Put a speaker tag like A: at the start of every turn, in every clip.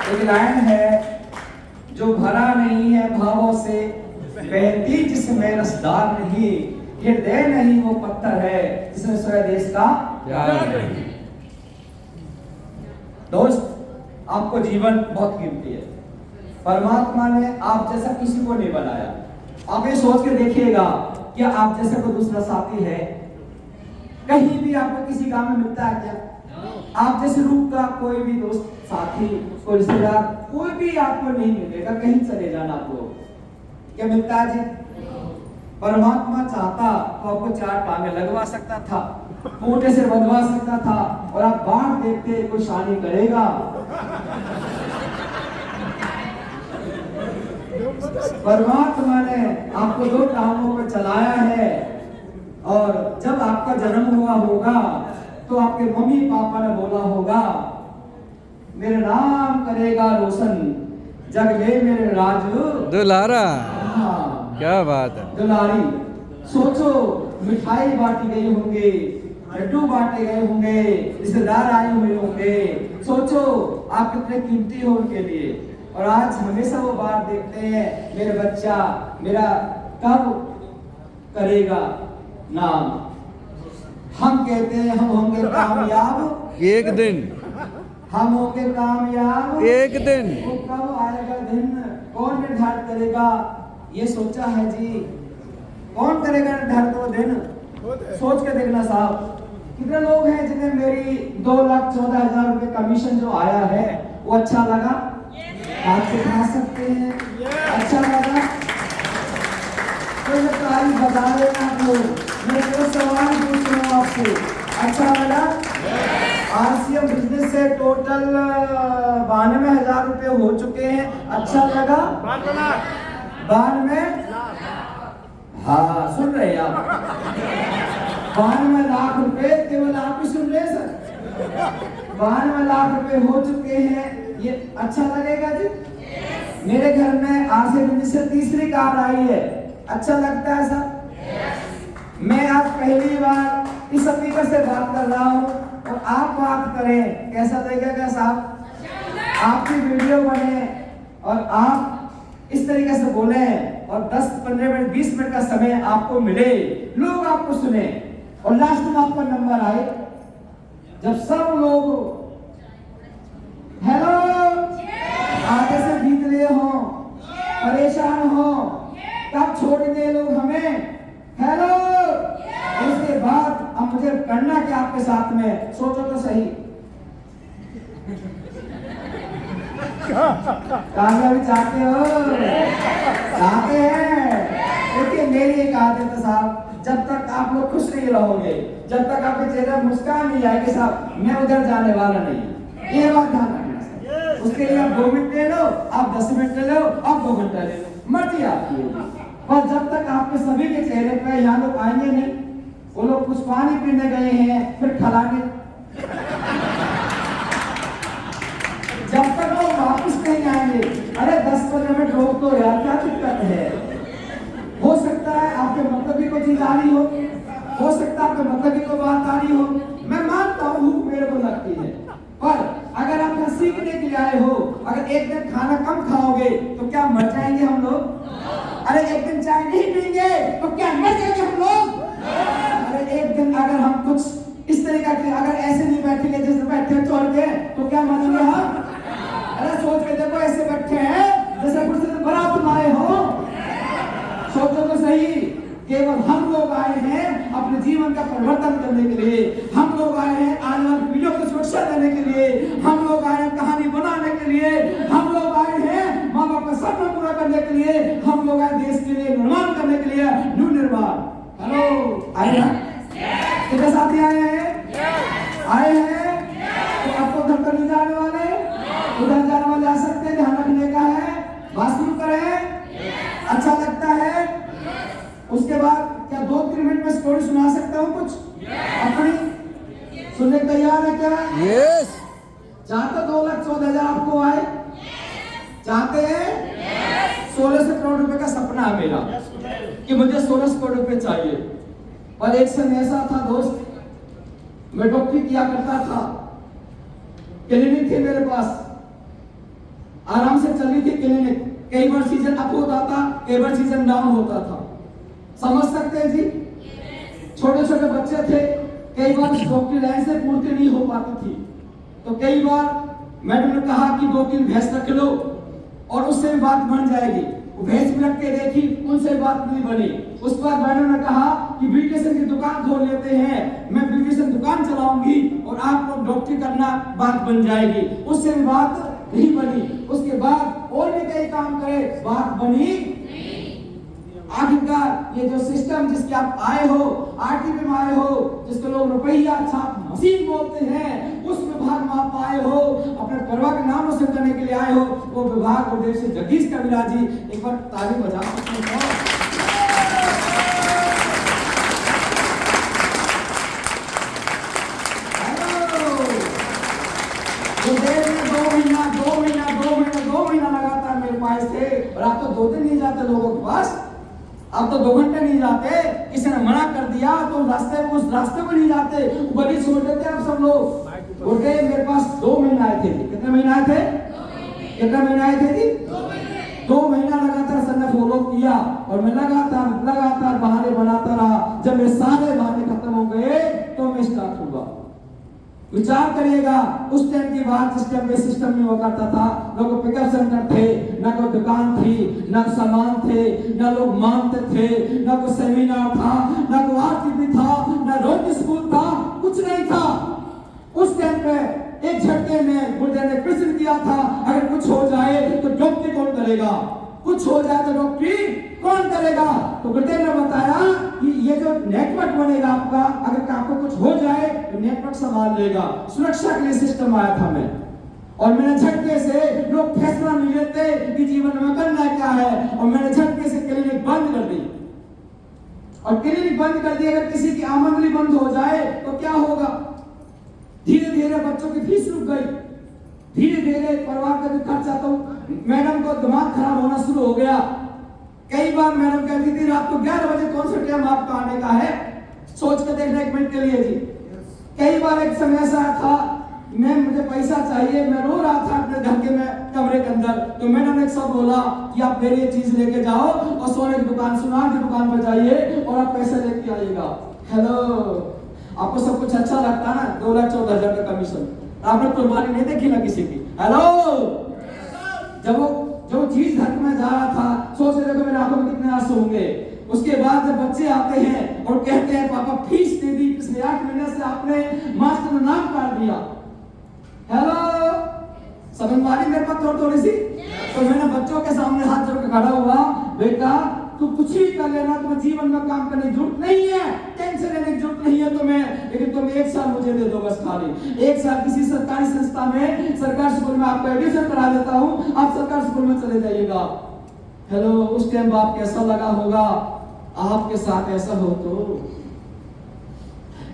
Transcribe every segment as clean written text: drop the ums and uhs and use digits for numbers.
A: एक लाइन है, जो भरा नहीं है भावों से, बहती जिसमें रसदार नहीं, हृदय नहीं वो पत्थर है जिसमें स्वदेश का प्यार नहीं। दोस्त, आपको जीवन बहुत कीमती है। परमात्मा ने आप जैसा किसी को नहीं बनाया। आप ये सोच के देखिएगा, क्या आप जैसा कोई दूसरा साथी है? कहीं भी आपको किसी गांव में मिलता है क्या? आप जैसे रूप का कोई भी दोस्त, साथी, कोई रिश्तेदार, कोई भी आपको नहीं मिलेगा। कहीं चले जाना आप लोग, क्या मिलता है जी? परमात्मा चाहता तो आपको 4 टांगे लगवा सकता था, कोटे से बंधवा सकता था, और आप बाट देखते कोई शादी करेगा। परमात्मा ने आपको 2 टांगों पर चलाया है, और जब आपका जन्म हुआ होगा तो आपके मम्मी पापा ने बोला होगा, मेरे नाम करेगा रोशन, जग में मेरे राजू
B: दुलारा।
A: हाँ,
B: क्या बात है।
A: दुलारी। सोचो, मिठाई बांटी गई होंगे, लड्डू बांटे गए होंगे, रिश्तेदार आए हुए होंगे। सोचो आप कितने कीमती हो उनके लिए। और आज हमेशा वो बात देखते हैं, मेरे बच्चा मेरा कब करेगा नाम। हम कहते हैं हम होंगे कामयाब
B: एक दिन,
A: हम होंगे कामयाब
B: एक दिन।
A: वो कब आएगा दिन, कौन निर्धारित करेगा? ये सोचा है जी, कौन करेगा निर्धारित वो दिन? सोच के देखना साहब, कितने लोग हैं जिन्हें मेरी 2,14,000 रुपए कमीशन जो आया है वो अच्छा लगा? आप दिखा सकते हैं अच्छा लगा? तो तारीफ बता रहे हैं आप लोग। मैं तो सवाल पूछ रहा हूँ आपसे, अच्छा लगा? आरसीएम बिजनेस से टोटल 92,000 रुपए हो चुके हैं, अच्छा लगा? 92? हाँ, सुन रहे हैं आप? 92 लाख रुपए केवल आप ही सुन रहे हैं सर। 92 लाख रुपए हो चुके हैं, ये अच्छा लगेगा जी? मेरे घर में आरसीएम बिजनेस से तीसरी कार आई है, अच्छा लगता है सर? मैं आज पहली बार इस स्पीकर से बात कर रहा हूँ और आप बात करें, कैसा लगेगा साहब? आपकी वीडियो बने और आप इस तरीके से बोले और 10-15 मिनट 20 मिनट का समय आपको मिले, लोग आपको सुने, और लास्ट में आपका नंबर आए, जब सब लोग हेलो आगे से जीत लिए हो, परेशान हो, तब छोड़ेंगे लोग हमें हेलो। उसके बाद अब मुझे करना क्या आपके साथ में, सोचो तो सही। कामयाबी चाहते हो? चाहते हैं? देखिए मेरी एक आदत है साहब, जब तक आप लोग खुश नहीं रहोगे, जब तक आपके चेहरे पर मुस्कान नहीं आएगी साहब, मैं उधर जाने वाला नहीं। ये बात ध्यान रखना साहब। उसके लिए आप 2 मिनट ले लो, आप 10 मिनट ले लो, आप 2 घंटा ले लो, मर्जी आपकी होगी। और जब तक आपके सभी के चेहरे पे यहाँ लोग आएंगे नहीं, वो लोग कुछ पानी पीने गए हैं, फिर खिलाने, जब तक वो वापस नहीं आएंगे, अरे 10-15 मिनट रोक तो यार, क्या दिक्कत है? हो सकता है आपके मतलब की कोई चीज आ रही हो सकता है आपके मतलब की कोई बात आ रही हो, मैं मानता हूँ भूख मेरे को लगती है, पर अगर आप यहाँ सीखने के लिए आए हो, अगर एक दिन खाना कम खाओगे तो क्या मर जाएंगे हम लोग? अरे एक दिन चाय नहीं पीएंगे तो क्या मर जाएंगे हम लोग? अरे एक दिन अगर हम कुछ इस तरीके के, अगर ऐसे नहीं बैठेंगे जैसे बैठे छोड़ के, तो क्या मरेंगे हम? अरे सोच के देखो, ऐसे बैठे हैं जैसे कुछ दिन बारात में आए हो, सोचो तो सही। केवल हम लोग आए हैं अपने जीवन का परिवर्तन करने के लिए, हम लोग आए हैं आने वाली पीढ़ियों को सुरक्षा देने के लिए, हम लोग आए हैं कहानी बनाने के लिए, हम लोग आए हैं माँ बाप का सपना पूरा करने के लिए, हम लोग आए देश के लिए निर्माण करने के लिए, न्यू निर्माण। हेलो, आए हैं? कितने साथी आए हैं? आए हैं? तो आपको उधर कर ले जाने वाले, उधर जाने वाले आ सकते हैं, ध्यान रखने का है। बात शुरू करें? अच्छा लगता है? उसके बाद क्या 2-3 मिनट में स्टोरी सुना सकता हूँ कुछ अपनी? सुनने को तैयार है क्या?
B: यस।
A: चाहते 2,14,000 आपको आए? चाहते हैं? 1600 करोड़ रुपए का सपना है मेरा कि मुझे 1600 करोड़ रुपए चाहिए। पर एक समय ऐसा था दोस्त, मैं डॉक्टरी किया करता था, क्लिनिक थी मेरे पास, आराम से चल रही थी क्लिनिक। कई बार सीजन अप होता था, कई बार सीजन डाउन होता था। समझ सकते हैं जी? छोटे छोटे बच्चे थे, कई बार डॉक्टर लाइन से पूर्ति नहीं हो पाती थी, तो कई बार मैडम ने कहा कि 2-3 भैंस रख लो और उससे भी बात बन जाएगी। वो भैंस भी रख के देखी, उनसे बात नहीं बनी। उस पर मैडम ने कहा कि ब्यूटिशियन की दुकान खोल लेते हैं, मैं ब्यूटिशियन दुकान चलाऊंगी और आप लोग डॉक्टरी करना, बात बन जाएगी। उससे भी बात नहीं बनी। उसके बाद और भी कई काम करे, बात बनी। आखिरकार ये जो सिस्टम जिसके आप आए हो, आरटीपी में आए हो, जिसको लोग रुपया छाप मशीन बोलते हैं, उस विभाग में आप आए हो, अपने परिवार के नाम रोशन करने के लिए आए हो, वो विभाग गुरुदेव से जगदीश कविराज जी, एक बार ताली बजा सकते हो। गुरुदेव ने 2 महीना लगातार मेरे पास थे, और आप तो 2 दिन नहीं जाते लोगों के पास, आप तो 2 घंटे नहीं जाते। किसी ने मना कर दिया तो उस रास्ते पर नहीं जाते, बड़ी छोड़ देते आप सब लोग। गुरुदेव मेरे पास 2 महीने आए थे। कितने महीने आए थे? कितने महीने आए थे जी? 2 महीना लगातार सर ने फॉलो किया, और मैं लगातार बहाने बनाता रहा। जब मेरे सारे बहाने खत्म हो गए तो मैं स्टार्ट हुआ। विचार करिएगा, उस टाइम की बात, जिस टाइम में सिस्टम नहीं हुआ करता था, लोग पिकअप सेंटर थे, ना कोई दुकान थी, ना सामान थे, ना लोग मानते थे, ना कोई सेमिनार था, ना कोई आरटीपी था, ना रोटी स्कूल था, कुछ नहीं था। उस टाइम पे एक झटके में गुरुदेव ने प्रश्न किया था, अगर कुछ हो जाए तो डॉक्टरी कौन करेगा? कुछ हो जाए तो डॉक्टरी कौन करेगा? तो गुरुदेव ने बताया कि ये जो नेटवर्क बनेगा आपका, अगर आपको कुछ हो जाए तो नेटवर्क संभाल लेगा। सुरक्षा के लिए सिस्टम आया था मैं, और मैंने झटके से, लोग फैसला नहीं लेते कि जीवन में करना क्या है, और मैंने झटके से क्लिनिक बंद कर दी। और क्लिनिक बंद कर दी, अगर किसी की आमदनी बंद हो जाए तो क्या होगा? धीरे धीरे बच्चों की फीस रुक गई, धीरे धीरे परिवार का भी खर्चा, तो मैडम को दिमाग खराब होना शुरू हो गया। कई बार मैडम कहती थी रात को 11 बजे कौन सा टाइम आपका आने का है, सोच के देखना 1 मिनट के लिए जी। कई बार एक समय ऐसा था, मैम मुझे पैसा चाहिए, मैं रो रहा था अपने घर के में कमरे के अंदर, तो मैडम ने एक सब बोला कि आप मेरी ये चीज लेके जाओ और सोने की दुकान, सुनार की दुकान पर जाइए और आप पैसे लेके आइएगा। हेलो, आपको सब कुछ अच्छा लगता है ना? 2,14,000 का कमीशन, आपने कुर्बानी नहीं देखी ना किसी की। हेलो, जब वो चीज घर में जा रहा था, सोच रहे थे मेरे आंखों में कितने आंसू होंगे। उसके बाद जब बच्चे आते हैं और कहते हैं पापा फीस दे दी, पिछले 8 महीने से आपने मास्टर का नाम काट दिया। हेलो, समझ में आ रही मेरे पास थोड़ी सी? तो मैंने बच्चों के सामने हाथ जोड़ के खड़ा हुआ, बेटा तू कुछ ही कर लेना, तुम्हें जीवन में काम करने की जरूरत नहीं है, टेंशन लेने की जरूरत नहीं है तुम्हें, लेकिन तुम 1 साल मुझे दे दो बस, खाली 1 साल किसी सरकारी संस्था में, सरकारी स्कूल में आपका एडमिशन करा देता हूँ, आप सरकारी स्कूल में चले जाइएगा। हेलो, उस टाइम बाप कैसा लगा होगा? आपके साथ ऐसा हो तो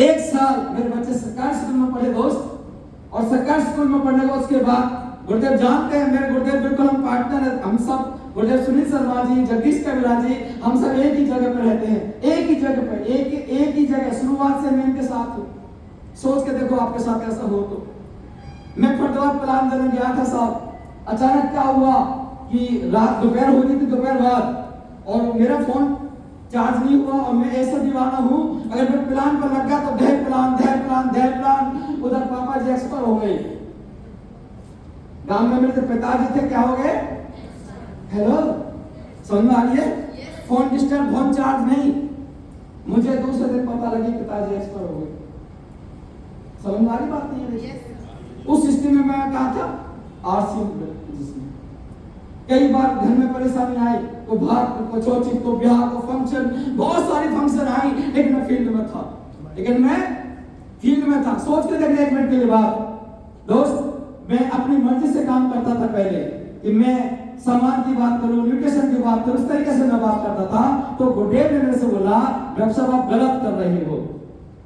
A: 1 साल मेरे बच्चे सरकारी स्कूल में पढ़े दोस्त, और सरकारी स्कूल में पढ़ने के उसके बाद गुरुदेव जानते हैं, मेरे गुरुदेव बिल्कुल हम पार्टनर है, हम सब गुरुदेव सुनील शर्मा जी, जगदीश कविराज जी, हम सब एक ही जगह पे रहते हैं, एक ही जगह पे, एक ही जगह, शुरुआत से मैं इनके साथ हूँ। सोच के देखो आपके साथ ऐसा हो तो। मैं फरीदाबाद प्लान देने गया था साहब, अचानक क्या हुआ कि रात दोपहर हो रही थी, दोपहर बाद, और मेरा फोन चार्ज नहीं हुआ, और मैं ऐसा दीवाना हूँ, अगर मैं प्लान पर लग गया तो ढेर प्लान, उधर पापा जी एक्सपायर हो गए। गांव में मेरे पिताजी थे, क्या हो गए? हेलो, समझ में आ रही है? फोन डिस्टर्ब, फोन चार्ज नहीं। मुझे दूसरे दिन पता लगी पिताजी एक्सपायर हो गए। समझ में आ रही बात नहीं है? उस स्थिति में मैं कहा था आरसी, जिसमें कई बार घर में परेशानी आई, तो भाग, तो चौचित, तो ब्याह, तो फंक्शन, बहुत सारी फंक्शन आई, लेकिन मैं फील्ड में था। सोच के देखने 1 मिनट के लिए बात दोस्त, मैं अपनी मर्जी से काम करता था पहले, कि मैं सामान की बात करूं, न्यूट्रिशन की बात करूं, उस तरीके से मैं बात करता था। तो गुरुदेव ने मेरे से बोला, डॉक्टर साहब आप गलत कर रहे हो,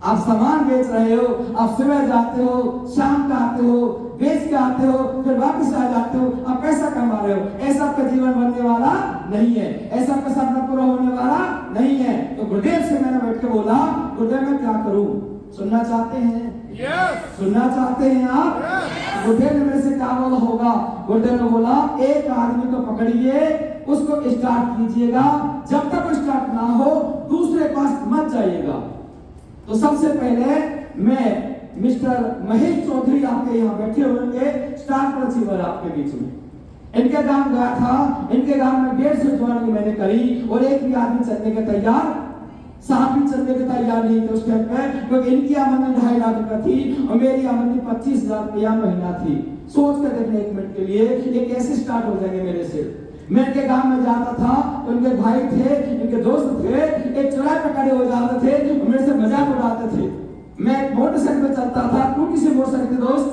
A: आप सामान बेच रहे हो, आप सुबह जाते हो, शाम को आते हो, बेच के आते हो, फिर वापस आ जाते हो, आप पैसा कमा रहे हो, ऐसा आपका जीवन बनने वाला नहीं है, ऐसा आपका सपना पूरा होने वाला नहीं है। तो गुरुदेव से मैंने बैठ के बोला, गुरुदेव मैं क्या करूं? सुनना चाहते हैं? सुनना चाहते हैं आप? बुढ़े ने मेरे से क्या बोला होगा? बुढ़े ने बोला एक आदमी को पकड़िए, उसको स्टार्ट कीजिएगा, जब तक वो स्टार्ट ना हो दूसरे पास मत जाइएगा। तो सबसे पहले मैं मिस्टर महेश चौधरी आपके यहाँ बैठे होंगे, स्टार परचीवर आपके बीच में। इनके गांव गया था, इनके गांव में 150 ज्वाइनिंग मैंने करी और एक भी आदमी चलने के तैयार, साहब भी चलने के तैयार नहीं थे उस टाइम पे, क्योंकि इनकी आमदनी 2.5 लाख रुपया थी और मेरी आमदनी 25,000 रुपया महीना थी। सोच कर देखने एक मिनट के लिए ये कैसे स्टार्ट हो जाएंगे मेरे से। मैं इनके गांव में जाता था तो इनके भाई थे, इनके दोस्त थे, एक चौराहे पे खड़े हो जाते थे और मेरे से मजाक उड़ाते थे। मैं मोटरसाइकिल पे चलता था, टूटी सी मोटरसाइकिल दोस्त,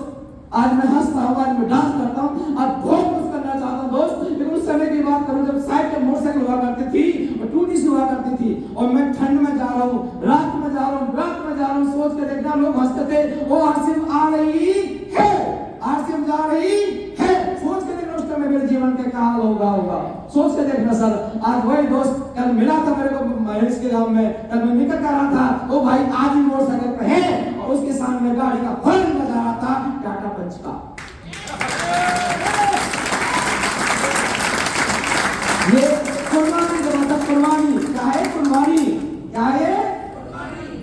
A: आज मैं हंसता हूँ, आज मैं डांस करता हूँ, आज बहुत कुछ करना चाहता हूँ दोस्त। लेकिन उस समय की बात करूँ जब साइकिल मोटरसाइकिल हुआ करती थी और टूटी सी हुआ करती थी, और मैं ठंड में जा रहा हूँ, रात में जा रहा हूँ, रात में जा रहा हूँ, सोच के देखना लोग हंसते थे, वो आरसीएम आ रही है, आरसीएम जा रही है, सोच के देखना उस समय मेरे जीवन का क्या हाल होगा। सोच के देखना सर, आज वही दोस्त कल मिला था मेरे को महेश के गांव में, कल मैं निकल कर रहा था, वो भाई आज ही मोटरसाइकिल पे है और उसके सामने गाड़ी का हॉर्न बजा रहा था, टाटा पंच का। ये कुर्बानी का मतलब, कुर्बानी क्या है? कुर्बानी क्या है?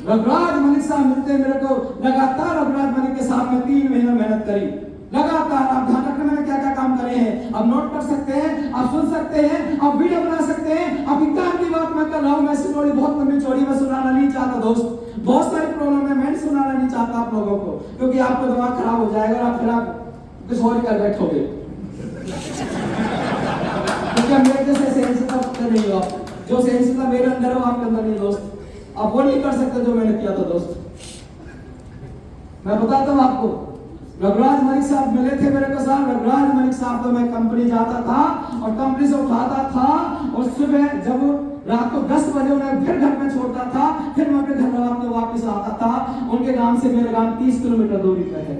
A: रघुराज मलिक साहब मिलते मेरे को लगातार। रघुराज मलिक के साथ में 3 महीने मेहनत करी लगातार। आप ध्यान रखना मैंने क्या क्या काम करे हैं, आप नोट कर सकते हैं, आप सुन सकते हैं, आप वीडियो बना सकते हैं। आप विज्ञान की बात मैं कर रहा हूँ, मैं स्टोरी बहुत लंबी चौड़ी में सुनाना नहीं चाहता दोस्त, बहुत सारी प्रॉब्लम है, मैं सुनाना नहीं चाहता आप लोगों को, क्योंकि आपका दिमाग खराब हो जाएगा और आप फिर आप कुछ और कर बैठोगे। क्योंकि मेरे जैसे सेंसिटिव नहीं हो, जो सेंसिटिव मेरे अंदर है वो आपके अंदर नहीं दोस्त। आप वो नहीं कर सकते जो मैंने किया था दोस्त। मैं बताता हूँ आपको, रघुराज मलिक साहब मिले थे मेरे को साहब। रघुराज मलिक साहब को मैं कंपनी जाता था और कंपनी से उठाता था और सुबह जब रात को 10 बजे उन्हें फिर घर में छोड़ता था, फिर मैं अपने घर रात में वापस आता था। उनके गांव से मेरे गांव 30 किलोमीटर दूरी पर है।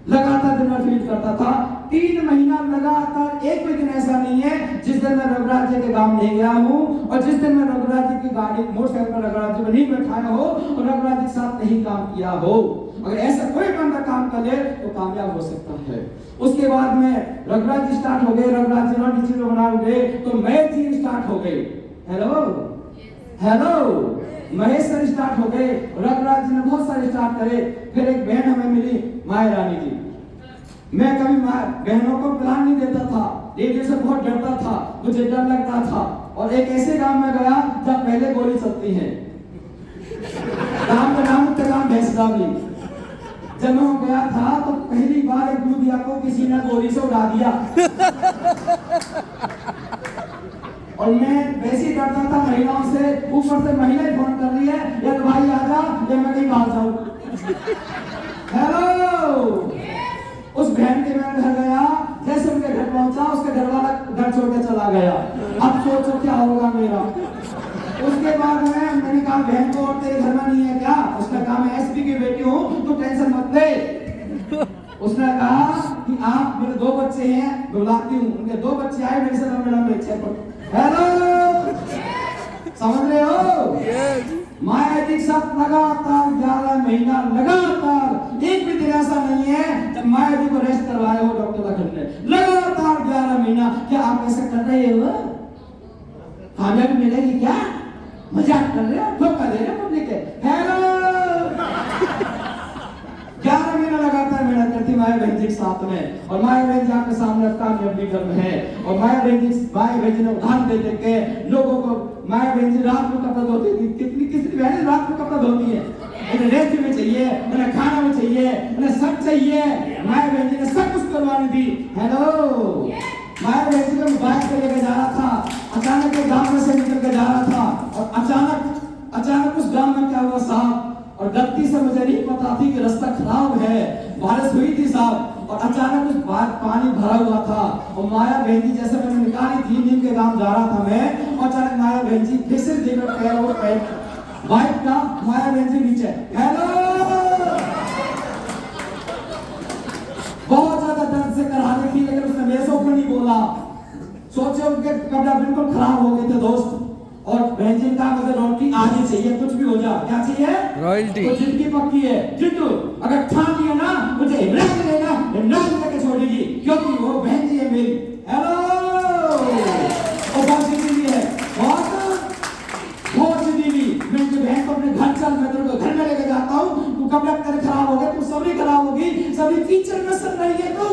A: लगातार दिन में फील्ड करता था, 3 महीना लगातार। एक भी दिन ऐसा नहीं है जिस दिन मैं रघुराज जी के गांव नहीं गया हूँ और जिस दिन मैं रघुराज जी की गाड़ी मोटरसाइकिल पर रघुराज जी को नहीं बैठाया हो और रघुराज जी के साथ नहीं काम किया हो। अगर ऐसा कोई बंदा काम कर ले तो कामयाब हो सकता है। उसके बाद में रघुराज जी स्टार्ट हो गए, रघुराज जी नॉट चीजें बना गए तो महेश जी स्टार्ट हो गए। हेलो महेश सर स्टार्ट हो गए। रघुराज जी ने बहुत सारे स्टार्ट करे। फिर एक बहन हमें मिली, माया रानी जी। मैं कभी बहनों को प्लान नहीं देता था, लेडीज से बहुत डरता था, मुझे डर लगता था। और एक ऐसे गांव में गया जब पहले गोली चलती है, गांव का नाम था गांव भैंसडावली। जब मैं गया था तो पहली बार एक दूधिया को किसी ने गोली से उड़ा दिया और मैं वैसे ही डरता था महिलाओं से। ऊपर से महिलाएं फोन कर रही है, या तो भाई आजा या मैं कहीं भाग जाऊं। हेलो उस बहन के मैं घर गया, जैसे उनके घर पहुंचा उसके घर वाला घर छोड़ के चला गया। अब सोचो क्या होगा मेरा। उसके बाद मैंने कहा बहन को, और तेरे घर में नहीं है क्या? उसने कहा मैं एसपी की बेटी हूँ, तू टेंशन मत ले। उसने कहा कि आप, मेरे 2 बच्चे हैं, बुलाती हूँ। उनके 2 बच्चे आए मेरे से लंबे। हेलो समझ रहे हो? माया जी साथ लगातार 11 महीना लगातार, एक भी दिन ऐसा नहीं है जब माया जी को रेस्ट करवाए हो डॉक्टर लखन ने। लगातार 11 महीना। क्या आप ऐसा कर रहे हो? कामयाबी मिलेगी क्या? मजाक कर रहे हो, धोखा दे रहे हो पब्लिक के। हेलो 11 महीना लगातार मेहनत करती माया बहन जी के साथ में। और माया बहन जी आपके सामने कामयाब लीडर में है। और माया बहन जी ने उदाहरण दे के लोगों को, माया बहन जी रात में कपड़ा धोती थी। कितनी बहन रात में कपड़ा धोती है? उन्हें रेस्ट में चाहिए, उन्हें खाना में चाहिए, उन्हें सब चाहिए। माया बहन जी ने सब कुछ करवानी थी। हेलो माया बहन जी को बाइक पे लेके जा रहा था, अचानक एक गांव में से निकल के जा रहा था और अचानक उस गांव में क्या हुआ साहब, और गलती से मुझे नहीं पता थी कि रास्ता खराब है, बारिश हुई थी साहब, और अचानक उस पानी भरा हुआ था। और माया बहन जी जैसे मैंने निकाली थी, नीम के गांव जा रहा था मैं, और अचानक माया बहन जी फिर से देकर पैर और पैर बाइक का, माया बहन जी नीचे। हेलो बहुत ज्यादा दर्द से करा रही थी, लेकिन उसने मेरे से ऊपर नहीं बोला। सोचो उनके कपड़े बिल्कुल खराब हो गए थे दोस्त। और बहन जी का मुझे रोटी आज ही चाहिए, कुछ भी हो जा। क्या चाहिए?
B: रॉयल्टी।
A: तो जिंदगी पक्की है जिंदू, अगर ठान लिया ना मुझे इमरान लेना, इमरान लेके छोड़ेगी, क्योंकि वो बहन जी है मेरी। हेलो, वो बहुत सी दीदी है, बहुत सी दीदी। मैं जो बहन को अपने घर चल, मैं तेरे को घर में लेके जाता हूँ, तू कब तक तेरे खराब हो गए, तू सभी खराब होगी, सभी कीचड़ में सड़ रही है तू।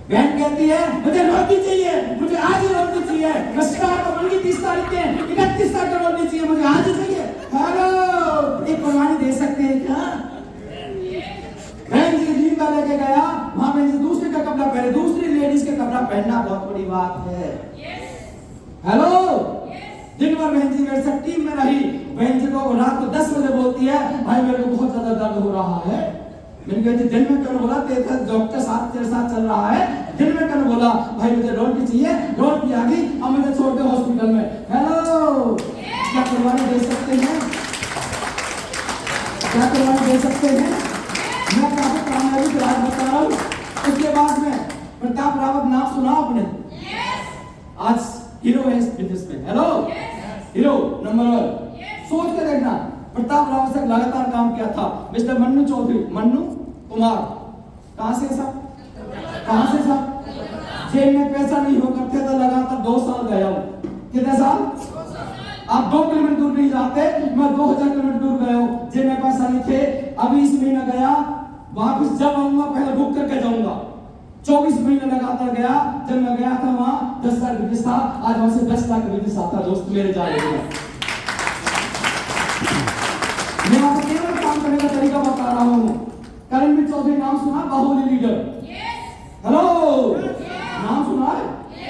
A: बहन कहती है मुझे रोटी चाहिए, मुझे आज ही रोटी चाहिए, मैं स्टार्ट को बल्कि 30 तारीख के 31 तारीख को रोटी चाहिए, मुझे आज ही चाहिए। हेलो, एक कुर्बानी दे सकते हैं क्या? बहन जी दिन का लेके गया, वहां बहन जी दूसरे का कपड़ा पहने, दूसरी लेडीज के कपड़ा पहनना बहुत बड़ी बात है। हेलो, दिन भर बहन जी मेरे साथ टीम में रही। बहन जी को रात को 10 बजे बोलती है भाई मेरे को बहुत ज्यादा दर्द हो रहा है। मैंने कहा दिन में कल बोला तेरे डॉक्टर साथ तेरे साथ चल रहा है, दिन में कल बोला भाई मुझे रोटी चाहिए, रोटी आ गई, अब मुझे छोड़ दे हॉस्पिटल में। हेलो, क्या कुर्बानी दे सकते हैं? क्या कुर्बानी दे सकते हैं? मैं काफी कामयाबी की बात बता रहा हूँ। उसके बाद में प्रताप रावत नाम सुना आपने? आज हीरो है इस बिजनेस में। Hello, hero number 1। सोच के देखना, प्रताप रावत से लगातार काम किया था मिस्टर मन्नू चौधरी, मन्नू कुमार। कहां से साहब? कहां से साहब? जेब में पैसा नहीं हो करते तो लगातार 2 साल गया हूं। कितने साल? आप 2 किलोमीटर दूर नहीं जाते, मैं 2000 किलोमीटर दूर गया हूं, जेब में पैसा नहीं थे। अभी इस महीना गया, वापस जब आऊंगा पहले बुक करके जाऊंगा। 24 महीने लगातार गया। जब मैं गया था वहां 10 लाख बिजनेस था, आज वहां से 10 लाख बिजनेस आता दोस्त मेरे जा रहे हैं। मैं आपको केवल काम करने का तरीका बता रहा हूं। करणवीर चौधरी नाम सुना? बाहुबली लीडर। हेलो, नाम सुना है?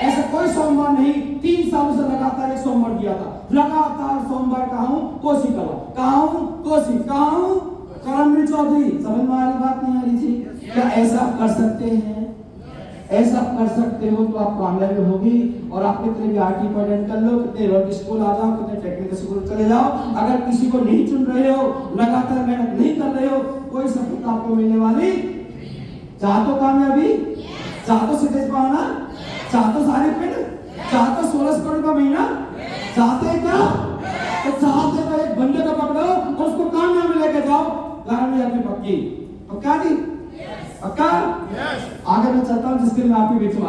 A: ऐसा कोई सोमवार नहीं, 3 सालों से लगातार एक सोमवार किया था। लगातार सोमवार कहा हूं, कोसी कहा हूं, कोसी कहा हूं, करणवीर चौधरी। समझ में आ रही बात नहीं आ रही थी? क्या ऐसा कर सकते हैं? ऐसा कर सकते हो तो आप कामयाबी होगी। और आप कितने भी आईटी अटेंड कर लो, कितने रोड स्कूल आ जाओ, कितने टेक्निकल स्कूल चले जाओ, अगर किसी को नहीं चुन रहे हो, लगातार मेहनत नहीं कर रहे हो, कोई सफलता आपको मिलने वाली। चाहते हो कामयाबी? चाहते हो सिद्धेश पाना? चाहते हो सारे पिंड? चाहते हो 16 करोड़ का महीना? चाहते हैं क्या? तो चाहते तो एक बंदे को पकड़ो और उसको कामयाबी लेके जाओ, कामयाबी पक्की। पक्का जी? पक्का? आगे मैं चलता हूँ जिसके लिए मैं आपके बीच में